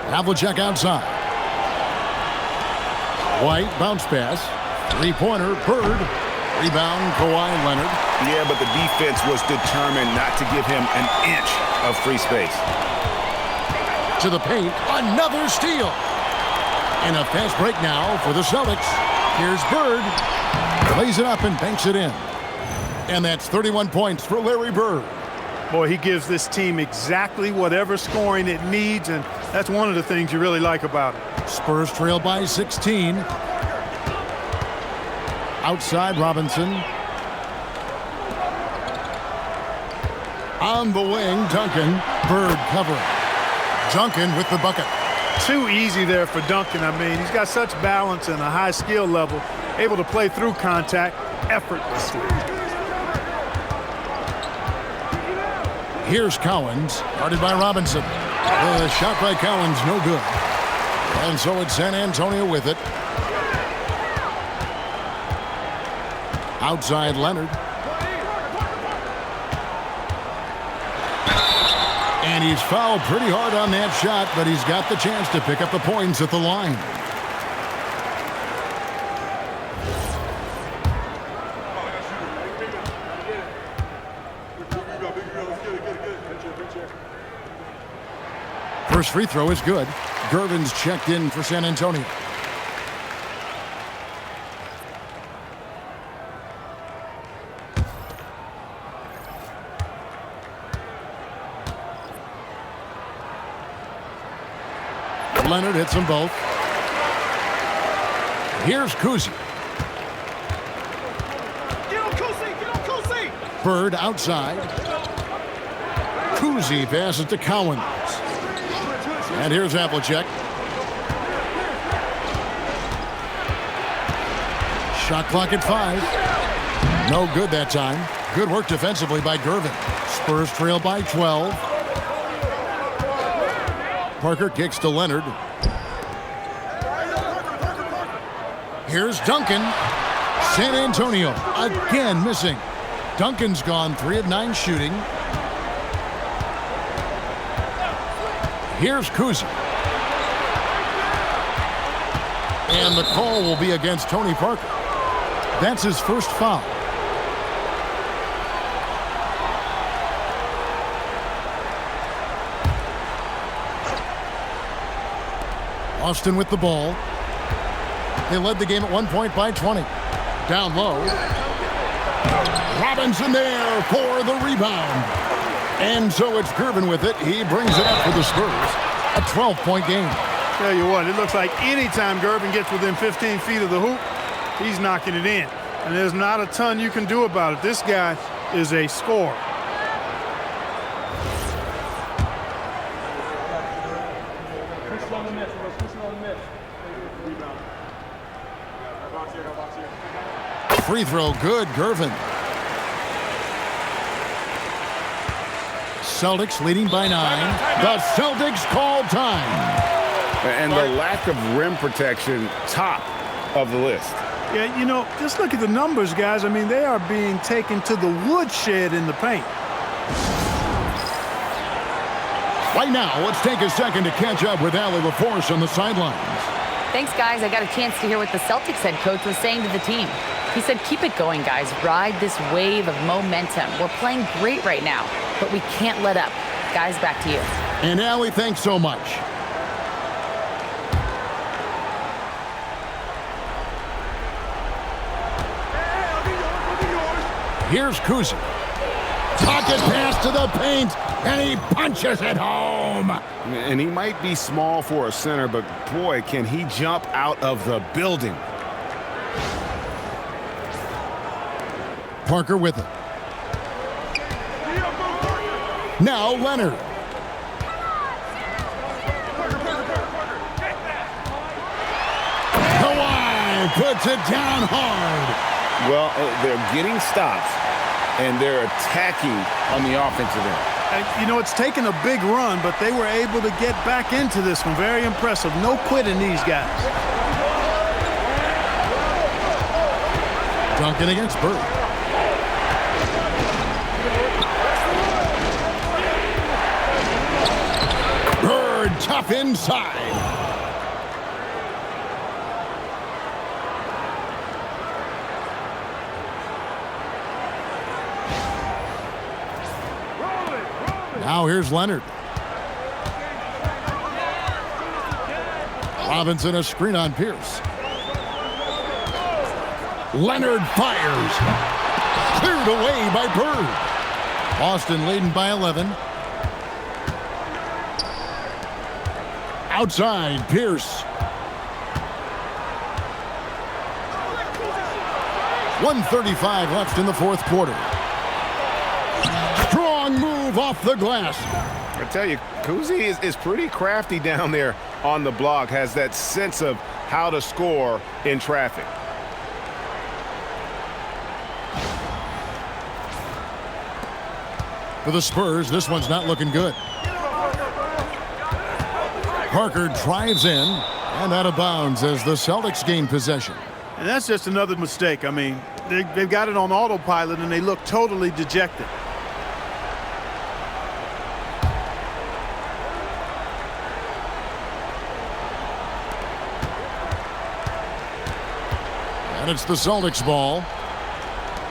Havlicek outside. White bounce pass. Three-pointer, Bird. Rebound, Kawhi Leonard. Yeah, but the defense was determined not to give him an inch of free space. To the paint, another steal. And a fast break now for the Celtics. Here's Bird. Lays it up and banks it in. And that's 31 points for Larry Bird. Boy, he gives this team exactly whatever scoring it needs, and that's one of the things you really like about it. Spurs trail by 16. Outside Robinson. On the wing, Duncan. Bird covering. Duncan with the bucket. Too easy there for Duncan. I mean, he's got such balance and a high skill level, able to play through contact effortlessly. Here's Cowens, guarded by Robinson. The shot by Cowens, no good. And so it's San Antonio with it. Outside Leonard. And he's fouled pretty hard on that shot, but he's got the chance to pick up the points at the line. First free throw is good. Gervin's checked in for San Antonio. Leonard hits them both. Here's Kuzi. Bird outside. Kuzi passes to Cowan. And here's Havlicek. Shot clock at 5. No good that time. Good work defensively by Gervin. Spurs trail by 12. Parker kicks to Leonard. Here's Duncan. San Antonio again missing. Duncan's gone 3 of 9 shooting. Here's Kuzi. And the call will be against Tony Parker. That's his first foul. Austin with the ball. They led the game at 1 point by 20. Down low. Robinson there for the rebound. And so it's Gervin with it. He brings it up for the Spurs. A 12-point game. Tell you what, it looks like anytime Gervin gets within 15 feet of the hoop, he's knocking it in. And there's not a ton you can do about it. This guy is a scorer. Free throw good, Gervin. Celtics leading by 9. The Celtics call time. And the lack of rim protection, top of the list. Yeah, you know, just look at the numbers, guys. I mean, they are being taken to the woodshed in the paint. Right now, let's take a second to catch up with Allie LaForce on the sidelines. Thanks, guys. I got a chance to hear what the Celtics head coach was saying to the team. He said, keep it going, guys. Ride this wave of momentum. We're playing great right now, but we can't let up. Guys, back to you. And Allie, thanks so much. Here's Kuzi. Pocket pass to the paint, and he punches it home. And he might be small for a center, but boy, can he jump out of the building. Parker with it. Now Leonard. Kawhi puts it down hard. Well, they're getting stops, and they're attacking on the offensive end. And, you know, it's taken a big run, but they were able to get back into this one. Very impressive. No quitting these guys. Duncan against Bird. Bird tough inside. Now here's Leonard. Robinson a screen on Pierce. Leonard fires. Cleared away by Bird. Boston leading by 11. Outside, Pierce. 1:35 left in the fourth quarter. Strong move off the glass. I tell you, Kuzi is pretty crafty down there on the block, has that sense of how to score in traffic. For the Spurs, this one's not looking good. Parker drives in and out of bounds as the Celtics gain possession. And that's just another mistake. I mean, they've got it on autopilot, and they look totally dejected. And it's the Celtics ball.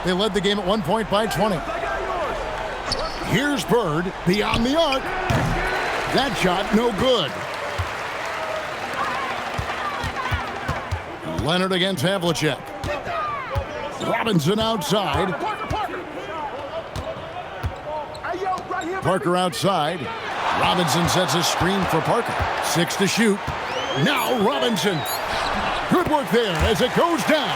They led the game at 1 point by 20. Here's Bird beyond the arc. That shot no good. Leonard against Havlicek. Robinson outside. Parker outside. Robinson sets a screen for Parker. 6 to shoot. Now Robinson. Good work there as it goes down.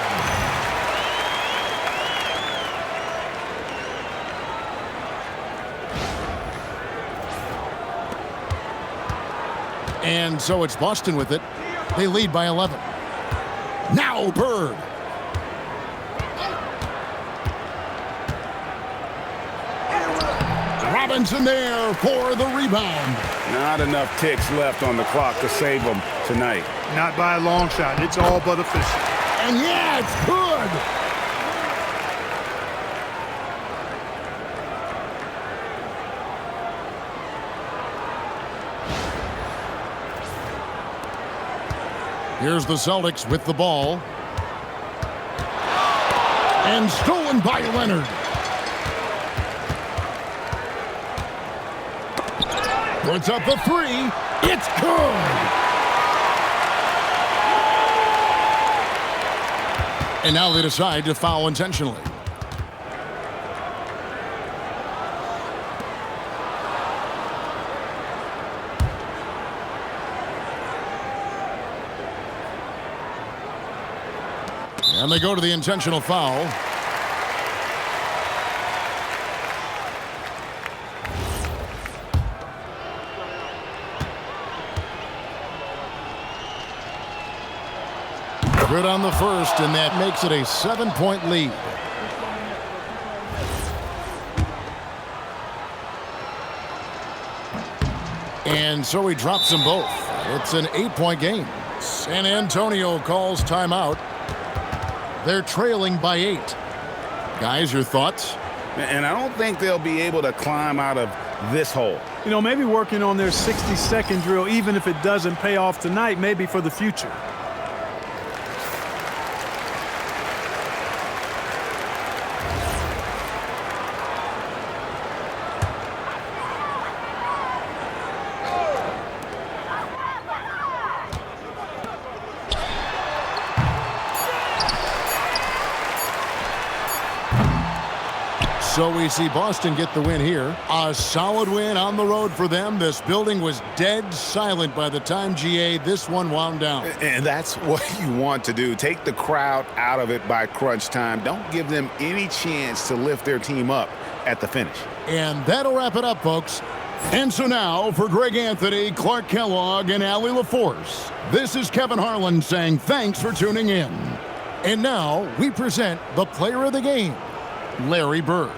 And so it's Boston with it. They lead by 11. Now Bird. Robinson there for the rebound. Not enough ticks left on the clock to save them tonight. Not by a long shot. It's all but official. And yeah, it's good. Here's the Celtics with the ball. And stolen by Leonard. Puts up a three. It's good. And now they decide to foul intentionally. And they go to the intentional foul. Good on the first, and that makes it a 7-point lead. And so he drops them both. It's an 8-point game. San Antonio calls timeout. They're trailing by 8. Guys, your thoughts? And I don't think they'll be able to climb out of this hole. You know, maybe working on their 60-second drill, even if it doesn't pay off tonight, maybe for the future. So we see Boston get the win here. A solid win on the road for them. This building was dead silent by the time, GA, this one wound down. And that's what you want to do. Take the crowd out of it by crunch time. Don't give them any chance to lift their team up at the finish. And that'll wrap it up, folks. And so now, for Greg Anthony, Clark Kellogg, and Allie LaForce, this is Kevin Harlan saying thanks for tuning in. And now, we present the player of the game, Larry Bird.